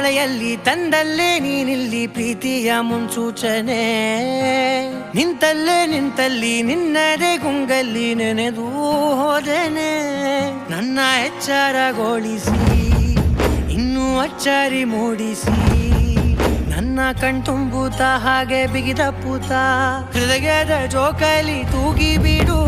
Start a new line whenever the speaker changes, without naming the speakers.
ಮಳೆಯಲ್ಲಿ ತಂದಲ್ಲೇ ನೀನಿಲ್ಲಿ ಪ್ರೀತಿಯ ಮುನ್ಸೂಚನೆ. ನಿಂತಲ್ಲಿ ನಿನ್ನದೇ ಗುಂಗಲ್ಲಿ ನೆನೆದು ಹೋದೆನೆ. ನನ್ನ ಎಚ್ಚರಗೊಳಿಸಿ ಇನ್ನೂ ಅಚ್ಚರಿ ಮೂಡಿಸಿ, ನನ್ನ ಕಣ್ತುಂಬುತ್ತ ಹಾಗೆ ಬಿಗಿದ ಪೂತ ಹೃದಯದ ಜೋಕಾಲಿ ತೂಗಿ ಬಿಡು.